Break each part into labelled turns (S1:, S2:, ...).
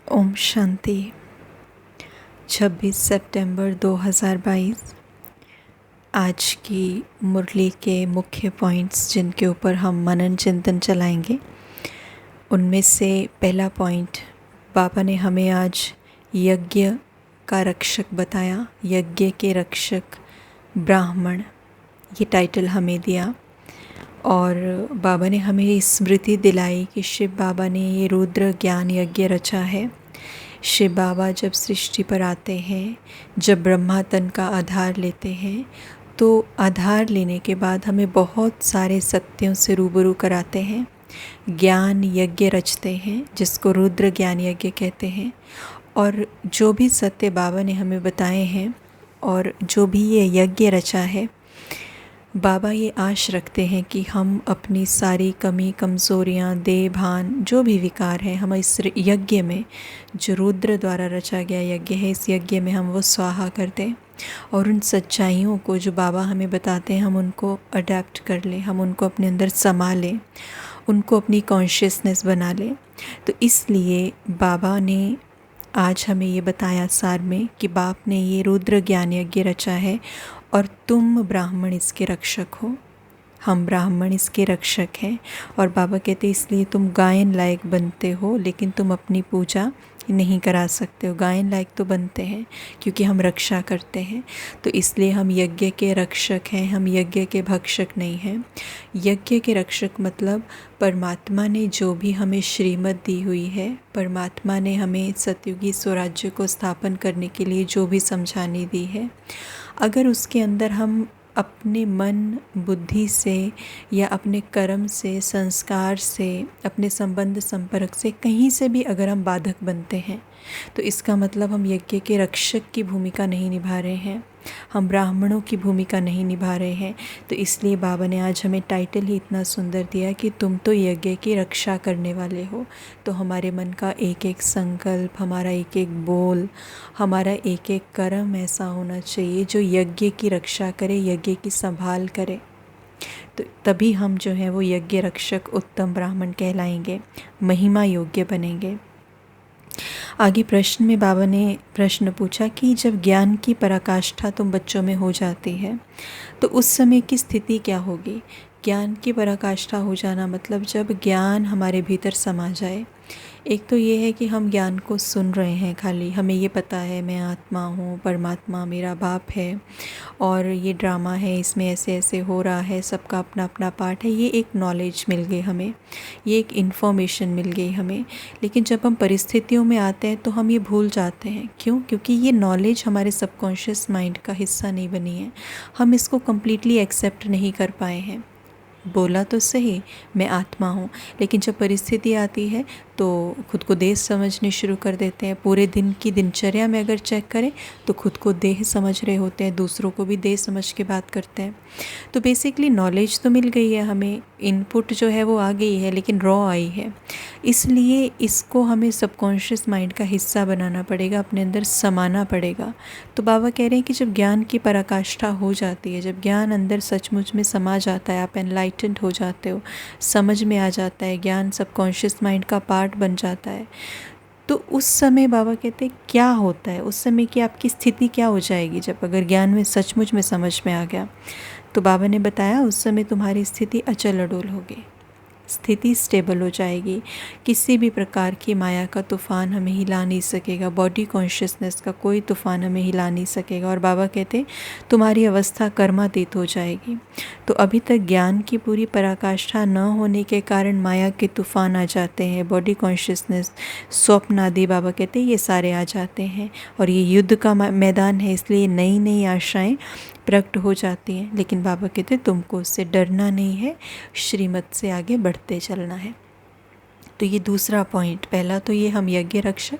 S1: ओम शांति। 26 सितंबर 2022 आज की मुरली के मुख्य पॉइंट्स जिनके ऊपर हम मनन चिंतन चलाएंगे, उनमें से पहला पॉइंट, बाबा ने हमें आज यज्ञ का रक्षक बताया। यज्ञ के रक्षक ब्राह्मण, ये टाइटल हमें दिया। और बाबा ने हमें स्मृति दिलाई कि शिव बाबा ने ये रुद्र ज्ञान यज्ञ रचा है। शिव बाबा जब सृष्टि पर आते हैं, जब ब्रह्मा तन का आधार लेते हैं, तो आधार लेने के बाद हमें बहुत सारे सत्यों से रूबरू कराते हैं। ज्ञान यज्ञ रचते हैं जिसको रुद्र ज्ञान यज्ञ कहते हैं। और जो भी सत्य बाबा ने हमें बताए हैं और जो भी ये यज्ञ रचा है, बाबा ये आश रखते हैं कि हम अपनी सारी कमी कमज़ोरियाँ, देह भान, जो भी विकार हैं, हम इस यज्ञ में, जो रुद्र द्वारा रचा गया यज्ञ है, इस यज्ञ में हम वो स्वाहा कर दें और उन सच्चाइयों को जो बाबा हमें बताते हैं, हम उनको अडेप्ट कर लें, हम उनको अपने अंदर समा लें, उनको अपनी कॉन्शियसनेस बना लें। तो इसलिए बाबा ने आज हमें ये बताया सार में कि बाप ने ये रुद्र ज्ञान यज्ञ रचा है और तुम ब्राह्मण इसके रक्षक हो। हम ब्राह्मण इसके रक्षक हैं। और बाबा कहते इसलिए तुम गायन लायक बनते हो, लेकिन तुम अपनी पूजा नहीं करा सकते हो। गायन लायक तो बनते हैं क्योंकि हम रक्षा करते हैं, तो इसलिए हम यज्ञ के रक्षक हैं, हम यज्ञ के भक्षक नहीं हैं। यज्ञ के रक्षक मतलब परमात्मा ने जो भी हमें श्रीमत दी हुई है, परमात्मा ने हमें सतयुगी स्वराज्य को स्थापन करने के लिए जो भी समझाने दी है, अगर उसके अंदर हम अपने मन बुद्धि से या अपने कर्म से, संस्कार से, अपने संबंध संपर्क से कहीं से भी अगर हम बाधक बनते हैं, तो इसका मतलब हम यज्ञ के रक्षक की भूमिका नहीं निभा रहे हैं, हम ब्राह्मणों की भूमिका नहीं निभा रहे हैं। तो इसलिए बाबा ने आज हमें टाइटल ही इतना सुंदर दिया कि तुम तो यज्ञ की रक्षा करने वाले हो। तो हमारे मन का एक एक संकल्प, हमारा एक एक बोल, हमारा एक एक कर्म ऐसा होना चाहिए जो यज्ञ की रक्षा करे, यज्ञ की संभाल करे। तो तभी हम जो है वो यज्ञ रक्षक उत्तम ब्राह्मण कहलाएंगे, महिमा योग्य बनेंगे। आगे प्रश्न में बाबा ने प्रश्न पूछा कि जब ज्ञान की पराकाष्ठा तुम बच्चों में हो जाती है, तो उस समय की स्थिति क्या होगी। ज्ञान की पराकाष्ठा हो जाना मतलब जब ज्ञान हमारे भीतर समा जाए। एक तो ये है कि हम ज्ञान को सुन रहे हैं, खाली हमें ये पता है मैं आत्मा हूँ, परमात्मा मेरा बाप है और ये ड्रामा है, इसमें ऐसे ऐसे हो रहा है, सबका अपना अपना पार्ट है। ये एक नॉलेज मिल गई हमें, ये एक इन्फॉर्मेशन मिल गई हमें। लेकिन जब हम परिस्थितियों में आते हैं तो हम ये भूल जाते हैं। क्यों? क्योंकि ये नॉलेज हमारे सबकॉन्शियस माइंड का हिस्सा नहीं बनी है, हम इसको कम्प्लीटली एक्सेप्ट नहीं कर पाए हैं। बोला तो सही मैं आत्मा हूँ, लेकिन जब परिस्थिति आती है तो खुद को देह समझने शुरू कर देते हैं। पूरे दिन की दिनचर्या में अगर चेक करें तो खुद को देह समझ रहे होते हैं, दूसरों को भी देह समझ के बात करते हैं। तो बेसिकली नॉलेज तो मिल गई है हमें, इनपुट जो है वो आ गई है, लेकिन रॉ आई है। इसलिए इसको हमें सबकॉन्शियस माइंड का हिस्सा बनाना पड़ेगा, अपने अंदर समाना पड़ेगा। तो बाबा कह रहे हैं कि जब ज्ञान की पराकाष्ठा हो जाती है, जब ज्ञान अंदर सचमुच में समा जाता है, आप एनलाइटेंड हो जाते हो, समझ में आ जाता है, ज्ञान सबकॉन्शियस माइंड का पार्ट बन जाता है, तो उस समय बाबा कहते हैं क्या होता है, उस समय की आपकी स्थिति क्या हो जाएगी। जब अगर ज्ञान में सचमुच में समझ में आ गया, तो बाबा ने बताया उस समय तुम्हारी स्थिति अचल अडोल होगी, स्थिति स्टेबल हो जाएगी। किसी भी प्रकार की माया का तूफ़ान हमें हिला नहीं सकेगा, बॉडी कॉन्शियसनेस का कोई तूफ़ान हमें हिला नहीं सकेगा। और बाबा कहते तुम्हारी अवस्था कर्मातीत हो जाएगी। तो अभी तक ज्ञान की पूरी पराकाष्ठा न होने के कारण माया के तूफ़ान आ जाते हैं, बॉडी कॉन्शियसनेस, स्वप्न आदि, बाबा कहते ये सारे आ जाते हैं। और ये युद्ध का मैदान है, इसलिए नई नई आशाएं प्रकट हो जाती हैं। लेकिन बाबा कहते तुमको उससे डरना नहीं है, श्रीमत से आगे बढ़ते चलना है। तो ये दूसरा पॉइंट, पहला तो ये हम यज्ञ रक्षक,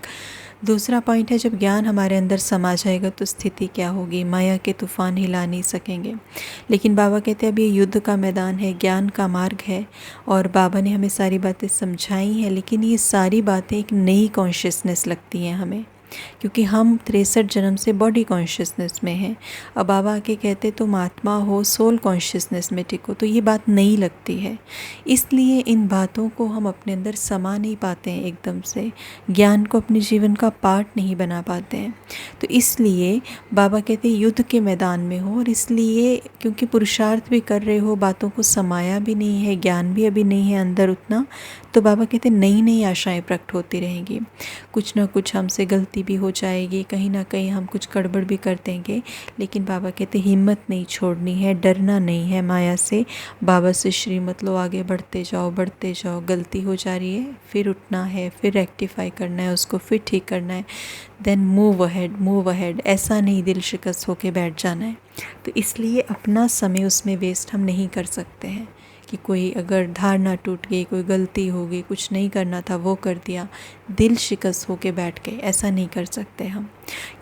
S1: दूसरा पॉइंट है जब ज्ञान हमारे अंदर समा जाएगा तो स्थिति क्या होगी, माया के तूफ़ान हिला नहीं सकेंगे। लेकिन बाबा कहते हैं अब ये युद्ध का मैदान है, ज्ञान का मार्ग है, और बाबा ने हमें सारी बातें समझाई हैं, लेकिन ये सारी बातें एक नई कॉन्शियसनेस लगती हैं हमें। क्योंकि हम 63 जन्म से बॉडी कॉन्शियसनेस में हैं। अब बाबा आके कहते तुम आत्मा हो, सोल कॉन्शियसनेस में टिको, तो ये बात नहीं लगती है। इसलिए इन बातों को हम अपने अंदर समा नहीं पाते हैं एकदम से, ज्ञान को अपने जीवन का पार्ट नहीं बना पाते हैं। तो इसलिए बाबा कहते युद्ध के मैदान में हो, और इसलिए क्योंकि पुरुषार्थ भी कर रहे हो, बातों को समाया भी नहीं है, ज्ञान भी अभी नहीं है अंदर उतना, तो बाबा कहते नई नई आशाएं प्रकट होती रहेंगी। कुछ ना कुछ हमसे गलती भी हो जाएगी, कहीं ना कहीं हम कुछ गड़बड़ भी कर देंगे, लेकिन बाबा कहते हिम्मत नहीं छोड़नी है, डरना नहीं है माया से। बाबा से श्रीमत लो, आगे बढ़ते जाओ बढ़ते जाओ। गलती हो जा रही है, फिर उठना है, फिर रेक्टिफाई करना है उसको, फिर ठीक करना है, then move ahead move ahead. ऐसा नहीं दिल शिकस्त होके बैठ जाना है। तो इसलिए अपना समय उसमें वेस्ट हम नहीं कर सकते हैं कि कोई अगर धारणा टूट गई, कोई गलती हो गई, कुछ नहीं करना था वो कर दिया, दिल शिकस्त होके बैठ गए, ऐसा नहीं कर सकते हम।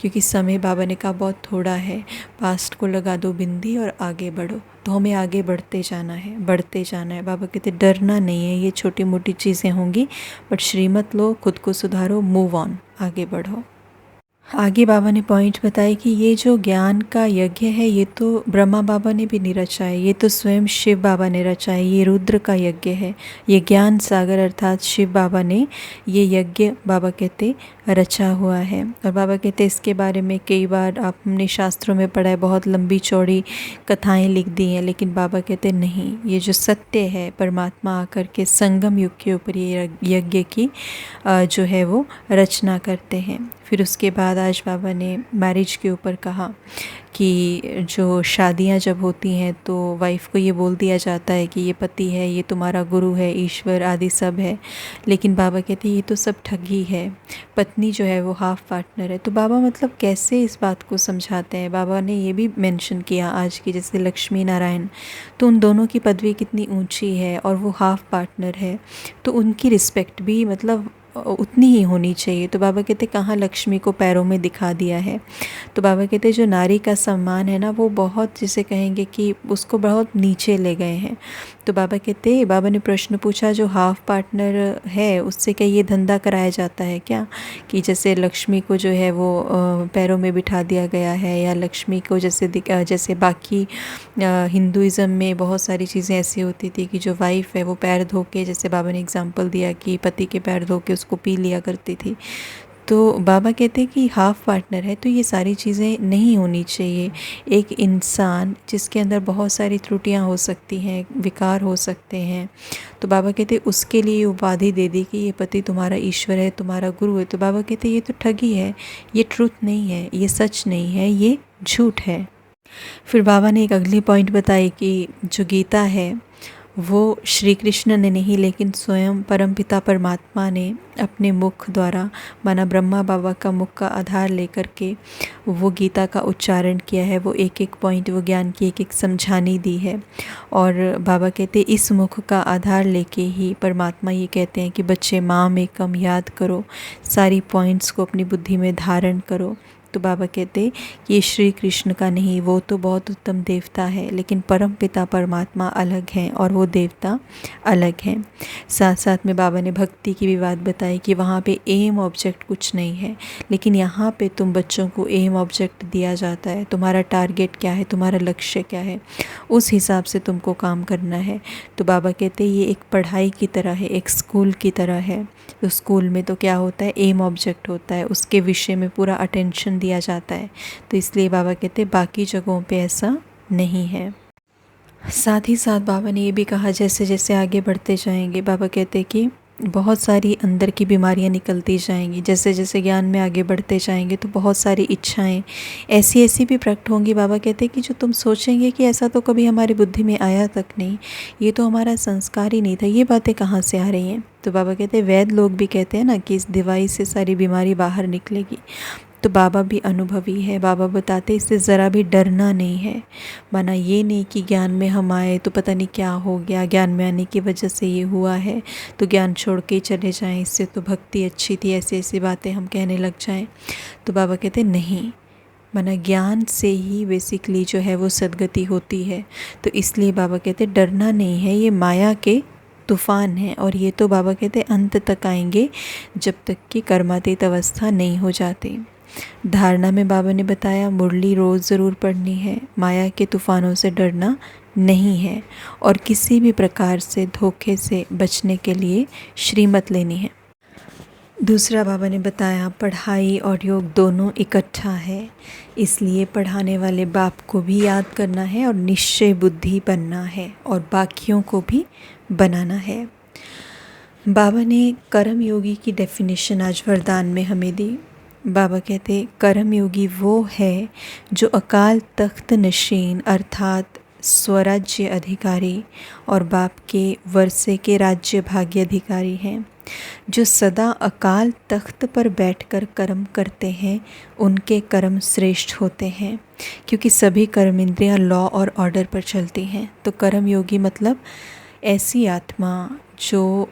S1: क्योंकि समय बाबा ने कहा बहुत थोड़ा है, पास्ट को लगा दो बिंदी और आगे बढ़ो। तो हमें आगे बढ़ते जाना है, बढ़ते जाना है। बाबा कहते डरना नहीं है, ये छोटी मोटी चीज़ें होंगी, बट श्रीमत लो, खुद को सुधारो, मूव ऑन, आगे बढ़ो। आगे बाबा ने पॉइंट बताए कि ये जो ज्ञान का यज्ञ है, ये तो ब्रह्मा बाबा ने भी नहीं रचा है, ये तो स्वयं शिव बाबा ने रचा है। ये रुद्र का यज्ञ है, ये ज्ञान सागर अर्थात शिव बाबा ने ये यज्ञ बाबा कहते रचा हुआ है। और बाबा कहते इसके बारे में कई बार आपने शास्त्रों में पढ़ा है, बहुत लंबी चौड़ी कथाएं लिख दी हैं, लेकिन बाबा कहते नहीं, ये जो सत्य है, परमात्मा आकर के संगम युग के ऊपर ये यज्ञ की जो है वो रचना करते हैं। फिर उसके बाद आज बाबा ने मैरिज के ऊपर कहा कि जो शादियां जब होती हैं तो वाइफ को ये बोल दिया जाता है कि ये पति है, ये तुम्हारा गुरु है, ईश्वर आदि सब है, लेकिन बाबा कहते हैं ये तो सब ठगी है, पत्नी जो है वो हाफ पार्टनर है। तो बाबा मतलब कैसे इस बात को समझाते हैं। बाबा ने ये भी मेंशन किया आज की, जैसे लक्ष्मी नारायण, तो उन दोनों की पदवी कितनी ऊंची है और वो हाफ पार्टनर है, तो उनकी रिस्पेक्ट भी मतलब उतनी ही होनी चाहिए। तो बाबा कहते कहाँ लक्ष्मी को पैरों में दिखा दिया है। तो बाबा कहते जो नारी का सम्मान है ना, वो बहुत, जिसे कहेंगे कि उसको बहुत नीचे ले गए हैं। तो बाबा कहते, बाबा ने प्रश्न पूछा जो हाफ पार्टनर है उससे क्या ये धंधा कराया जाता है क्या, कि जैसे लक्ष्मी को जो है वो पैरों में बिठा दिया गया है, या लक्ष्मी को जैसे बाकी हिंदुज़म में बहुत सारी चीज़ें ऐसी होती थी कि जो वाइफ़ है वो पैर धो के, जैसे बाबा ने एग्जांपल दिया कि पति के पैर धो के उसको पी लिया करती थी। तो बाबा कहते हैं कि हाफ पार्टनर है, तो ये सारी चीज़ें नहीं होनी चाहिए। एक इंसान जिसके अंदर बहुत सारी त्रुटियां हो सकती हैं, विकार हो सकते हैं, तो बाबा कहते हैं उसके लिए उपाधि दे दी कि ये पति तुम्हारा ईश्वर है, तुम्हारा गुरु है। तो बाबा कहते हैं ये तो ठगी है, ये ट्रुथ नहीं है, ये सच नहीं है, ये झूठ है। फिर बाबा ने एक अगली पॉइंट बताई कि जो गीता है वो श्री कृष्ण ने नहीं, लेकिन स्वयं परमपिता परमात्मा ने अपने मुख द्वारा, माना ब्रह्मा बाबा का मुख का आधार लेकर के वो गीता का उच्चारण किया है। वो एक एक पॉइंट, वो ज्ञान की एक एक समझानी दी है। और बाबा कहते इस मुख का आधार लेके ही परमात्मा ये कहते हैं कि बच्चे माम एकम याद करो, सारी पॉइंट्स को अपनी बुद्धि में धारण करो। तो बाबा कहते कि ये श्री कृष्ण का नहीं, वो तो बहुत उत्तम देवता है, लेकिन परम पिता परमात्मा अलग हैं और वो देवता अलग हैं। साथ साथ में बाबा ने भक्ति की भी बात बताई कि वहाँ पे एम ऑब्जेक्ट कुछ नहीं है, लेकिन यहाँ पे तुम बच्चों को एम ऑब्जेक्ट दिया जाता है। तुम्हारा टारगेट क्या है, तुम्हारा लक्ष्य क्या है, उस हिसाब से तुमको काम करना है। तो बाबा कहते ये एक पढ़ाई की तरह है, एक स्कूल की तरह है। तो स्कूल में तो क्या होता है, एम ऑब्जेक्ट होता है, उसके विषय में पूरा अटेंशन दिया जाता है। तो इसलिए बाबा कहते बाकी जगहों पे ऐसा नहीं है। साथ ही साथ बाबा ने ये भी कहा जैसे जैसे आगे बढ़ते जाएंगे, बाबा कहते कि बहुत सारी अंदर की बीमारियां निकलती जाएंगी। जैसे जैसे ज्ञान में आगे बढ़ते जाएंगे तो बहुत सारी इच्छाएं ऐसी ऐसी भी प्रकट होंगी। बाबा कहते कि जो तुम सोचेंगे कि ऐसा तो कभी हमारी बुद्धि में आया तक नहीं, ये तो हमारा संस्कार ही नहीं था, ये बातें कहाँ से आ रही हैं। तो बाबा कहते वैद लोग भी कहते हैं ना कि इस दवाई से सारी बीमारी बाहर निकलेगी। तो बाबा भी अनुभवी है। बाबा बताते इससे ज़रा भी डरना नहीं है। माना ये नहीं कि ज्ञान में हम आए तो पता नहीं क्या हो गया, ज्ञान में आने की वजह से ये हुआ है तो ज्ञान छोड़ के चले जाएं, इससे तो भक्ति अच्छी थी, ऐसी ऐसी बातें हम कहने लग जाएं। तो बाबा कहते नहीं, माना ज्ञान से ही बेसिकली जो है वो सद्गति होती है। तो इसलिए बाबा कहते डरना नहीं है, ये माया के तूफ़ान हैं और ये तो बाबा कहते अंत तक आएंगे जब तक कि कर्मातीत अवस्था नहीं हो जाती। धारणा में बाबा ने बताया मुरली रोज़ ज़रूर पढ़नी है, माया के तूफ़ानों से डरना नहीं है और किसी भी प्रकार से धोखे से बचने के लिए श्रीमत लेनी है। दूसरा बाबा ने बताया पढ़ाई और योग दोनों इकट्ठा है, इसलिए पढ़ाने वाले बाप को भी याद करना है और निश्चय बुद्धि बनना है और बाकियों को भी बनाना है। बाबा ने कर्म योगी की डेफिनेशन आज वरदान में हमें दी। बाबा कहते कर्म योगी वो है जो अकाल तख्त नशीन अर्थात स्वराज्य अधिकारी और बाप के वर्षे के राज्य भाग्य अधिकारी हैं। जो सदा अकाल तख्त पर बैठकर कर्म करते हैं उनके कर्म श्रेष्ठ होते हैं, क्योंकि सभी कर्म इंद्रियाँ लॉ और ऑर्डर पर चलती हैं। तो कर्म योगी मतलब ऐसी आत्मा जो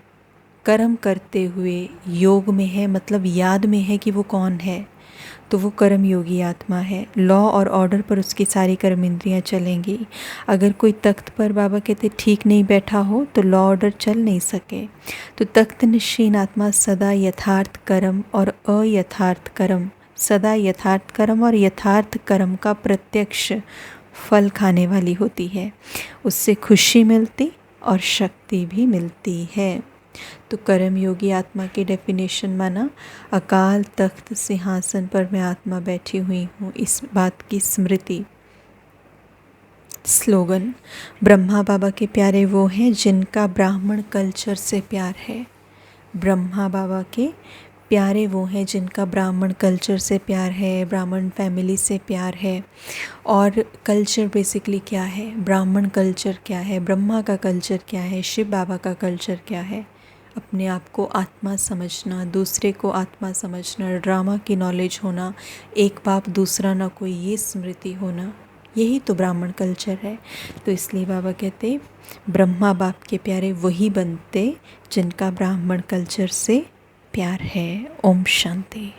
S1: कर्म करते हुए योग में है, मतलब याद में है कि वो कौन है, तो वो कर्म योगी आत्मा है। लॉ और ऑर्डर पर उसकी सारी कर्म इंद्रियाँ चलेंगी। अगर कोई तख्त पर बाबा कहते ठीक नहीं बैठा हो तो लॉ ऑर्डर चल नहीं सके। तो तख्त निशीन आत्मा सदा यथार्थ कर्म और अयथार्थ कर्म, सदा यथार्थ कर्म और यथार्थ कर्म का प्रत्यक्ष फल खाने वाली होती है। उससे खुशी मिलती और शक्ति भी मिलती है। तो कर्म योगी आत्मा की डेफिनेशन माना अकाल तख्त सिंहासन पर मैं आत्मा बैठी हुई हूँ, इस बात की स्मृति। स्लोगन ब्रह्मा बाबा के प्यारे वो हैं जिनका ब्राह्मण कल्चर से प्यार है। ब्रह्मा बाबा के प्यारे वो हैं जिनका ब्राह्मण कल्चर से प्यार है, ब्राह्मण फैमिली से प्यार है। और कल्चर बेसिकली क्या है, ब्राह्मण कल्चर क्या है, ब्रह्मा का कल्चर क्या है, शिव बाबा का कल्चर क्या है। अपने आप को आत्मा समझना, दूसरे को आत्मा समझना, ड्रामा की नॉलेज होना, एक बाप दूसरा ना कोई, ये स्मृति होना, यही तो ब्राह्मण कल्चर है। तो इसलिए बाबा कहते ब्रह्मा बाप के प्यारे वही बनते जिनका ब्राह्मण कल्चर से प्यार है। ओम शांति।